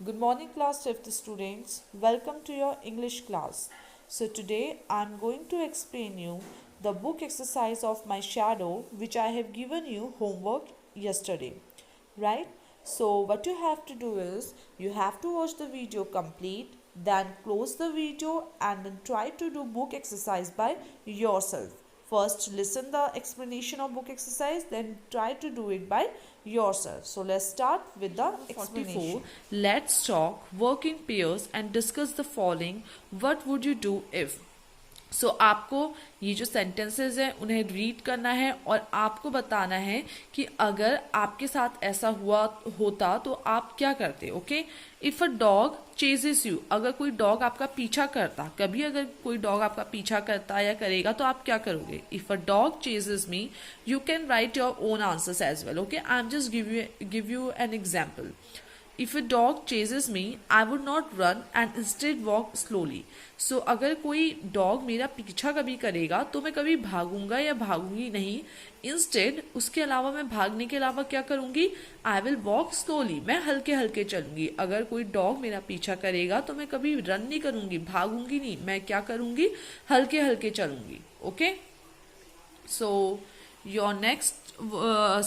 Good morning, class 5th students. Welcome to your English class. So today I am going to explain you the book exercise of my shadow, which I have given you homework yesterday, right? So what you have to do is you have to watch the video complete, then close the video and then try to do book exercise by yourself. First listen the explanation of book exercise, then try to do it by yourself. So let's start with the explanation. 44. Let's talk, work in pairs and discuss the following. What would you do if? सो आपको ये जो sentences हैं उन्हें read करना है और आपको बताना है कि अगर आपके साथ ऐसा हुआ होता तो आप क्या करते. Okay. If a dog ceases you, अगर कोई डॉग आपका पीछा करता, कभी अगर कोई डॉग आपका पीछा करता या करेगा तो आप क्या करोगे. If a dog chases me, you can write your own answers as well. Okay. I am just give you an example. If a dog chases me, I would not run and instead walk slowly. So अगर कोई dog मेरा पीछा कभी करेगा तो मैं कभी भागूंगा या भागूंगी नहीं. Instead, उसके अलावा मैं भागने के अलावा क्या करूंगी. I will walk slowly. मैं हल्के हल्के चलूंगी. अगर कोई डॉग मेरा पीछा करेगा तो मैं कभी रन नहीं करूंगी, भागूंगी नहीं, मैं क्या करूंगी, हल्के हल्के चलूंगी. Okay. So your next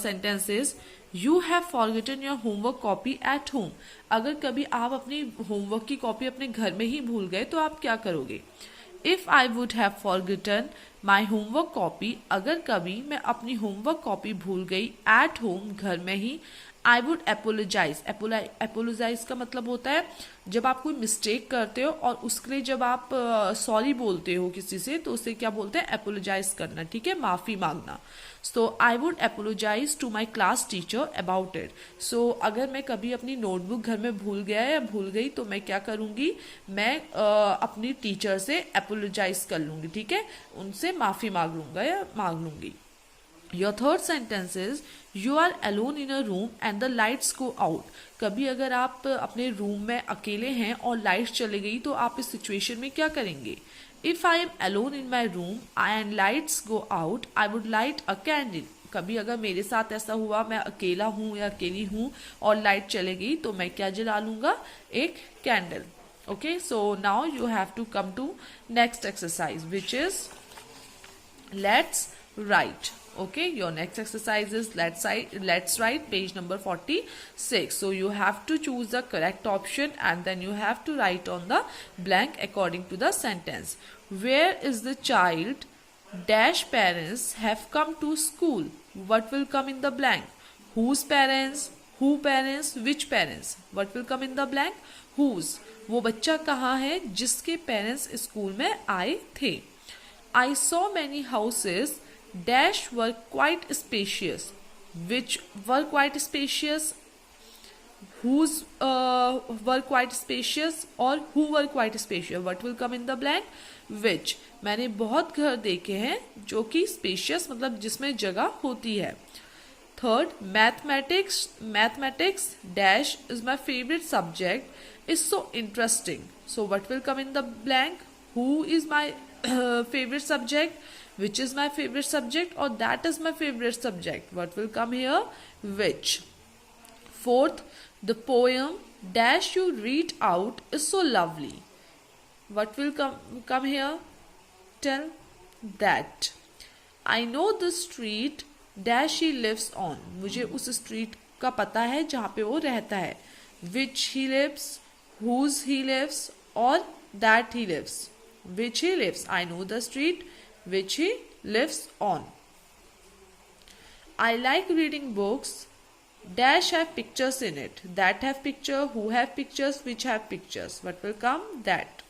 sentence is You have forgotten your homework copy at home. अगर कभी आप अपनी होमवर्क की कॉपी अपने घर में ही भूल गए तो आप क्या करोगे. If I would have forgotten my homework copy, अगर कभी मैं अपनी होमवर्क कॉपी भूल गई at home, घर में ही, आई वुड एपोलोजाइज. एपोलोजाइज का मतलब होता है जब आप कोई मिस्टेक करते हो और उसके लिए जब आप सॉरी बोलते हो किसी से तो उसे क्या बोलते हैं, एपोलोजाइज करना. ठीक है, माफी मांगना. So I would apologise to my class teacher about it. So अगर मैं कभी अपनी नोटबुक घर में भूल गया या भूल गई तो मैं क्या करूंगी, मैं अपनी टीचर से एपोलोजाइज कर लूंगी. ठीक है, उनसे माफी मांग लूंगा या मांग लूंगी. Your third sentence is you are alone in a room and the lights go out. कभी अगर आप अपने रूम में अकेले हैं और लाइट्स चली गई तो आप इस सिचुएशन में क्या करेंगे. If I am alone in my room and lights go out, I would light a candle. कभी अगर मेरे साथ ऐसा हुआ, मैं अकेला हूँ या अकेली हूँ और लाइट चले गई तो मैं क्या जला लूंगा, एक candle. Okay. So now you have to come to next exercise which is let's write. Okay, your next exercise is let's write page number 46. So you have to choose the correct option and then you have to write on the blank according to the sentence. Where is the child dash parents have come to school? What will come in the blank? Whose parents, who parents, which parents. What will come in the blank? Whose. वो बच्चा कहाँ है जिसके parents school में आए थे. I saw many houses dash were quite spacious. Which were quite spacious? Whose were quite spacious or who were quite spacious? What will come in the blank? Which. मैंने बहुत घर देखे हैं जो कि spacious मतलब जिसमें जगह होती है. Third, mathematics dash is my favorite subject. Is so interesting. So what will come in the blank? Who is my favorite subject, which is my favorite subject, or that is my favorite subject. What will come here, which. Fourth, the poem dash you read out is so lovely. What will come here, tell. That. I know the street dash he lives on. मुझे उस street का पता है जहाँ पे वो रहता है. Which he lives, whose he lives, or that he lives. Which he lives. I know the street which he lives on. I like reading books dash have pictures in it. That have picture, who have pictures, which have pictures. What will come, that.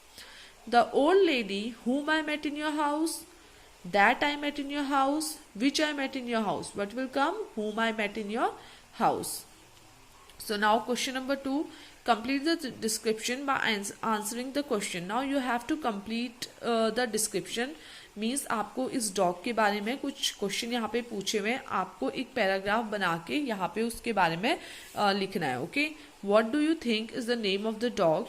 The old lady whom I met in your house, that I met in your house, which I met in your house. What will come, whom I met in your house. So now question number 2. Complete the description by answering the question. Now you have to complete the description. Means आपको इस dog के बारे में कुछ question यहाँ पे पूछे हुए हैं, आपको एक पैराग्राफ बना के यहाँ पे उसके बारे में लिखना है. Okay. What do you think is the name of the dog.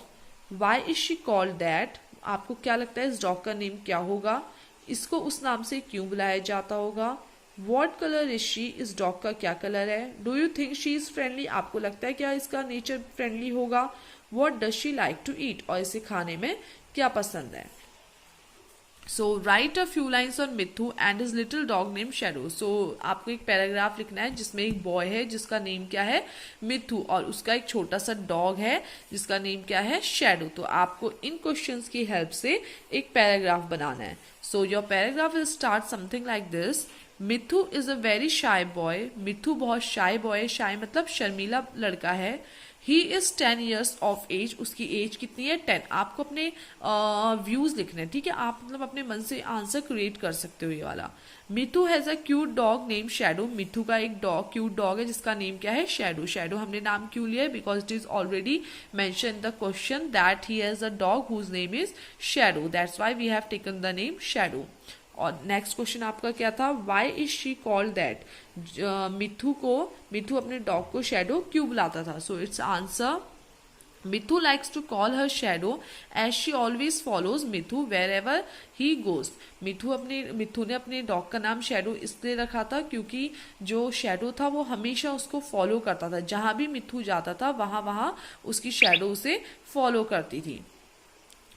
Why is she called that. आपको क्या लगता है इस डॉग का नेम क्या होगा, इसको उस नाम से क्यों बुलाया जाता होगा. वॉट कलर इज शी, इस डॉग का क्या कलर है। Do you think she is friendly, आपको लगता है क्या इसका नेचर फ्रेंडली होगा। What does she like to eat, और इसे खाने में क्या पसंद है। So write a few lines on Mithu and his little dog name Shadow. So आपको एक पैराग्राफ लिखना है जिसमें एक बॉय है जिसका नेम क्या है, मिथु, और उसका एक छोटा सा डॉग है जिसका नेम क्या है, शैडो। तो आपको इन क्वेश्चंस की हेल्प से एक पैराग्राफ बनाना है। So your paragraph will start something like this. Mithu is a very shy boy, Mithu बहुत शाय बॉय है, शाय मतलब शर्मीला लड़का है। He is 10 years of age, उसकी एज कितनी है, 10। आपको अपने व्यूज लिखने हैं, ठीक है, आप मतलब अपने मन से आंसर क्रिएट कर सकते हो ये वाला। मिथु has a cute dog name shadow, मिथु का एक डॉग क्यूट डॉग है जिसका नेम क्या है, शैडो। शैडो हमने नाम क्यों लिया है, because it is already mention in the question that he has a dog whose name is Shadow, that's why we have taken the name Shadow. और नेक्स्ट क्वेश्चन आपका क्या था, why is she called that. Mithu अपने dog को Shadow क्यों बुलाता था। So its answer, Mithu likes to call her Shadow as she always follows Mithu wherever he goes. Mithu ने अपने डॉग का नाम शैडो इसलिए रखा था क्योंकि जो शैडो था वो हमेशा उसको फॉलो करता था, जहां भी मिथु जाता था वहां वहां उसकी शैडो उसे फॉलो करती थी।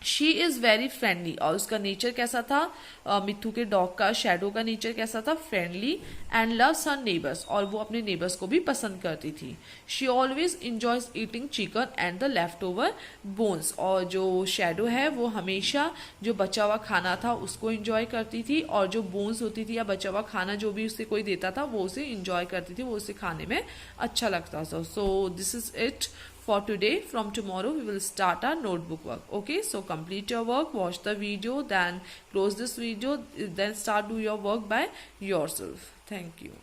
शी इज़ वेरी फ्रेंडली, और उसका नेचर कैसा था, मिथु के डॉग का, शैडो का नेचर कैसा था, friendly. And loves her neighbours, और वो अपने नेबर्स को भी पसंद करती थी। She always enjoys eating chicken and the left over bones, और जो शैडो है वो हमेशा जो बचा हुआ खाना था उसको इंजॉय करती थी, और जो बोन्स होती थी या बचा हुआ खाना जो भी उसे कोई देता था वो उसे इंजॉय करती थी, वो उसे खाने में अच्छा लगता था। So this is it for today. From tomorrow we will start our notebook work. Okay, so complete your work, watch the video, then close this video, then start do your work by yourself. Thank you.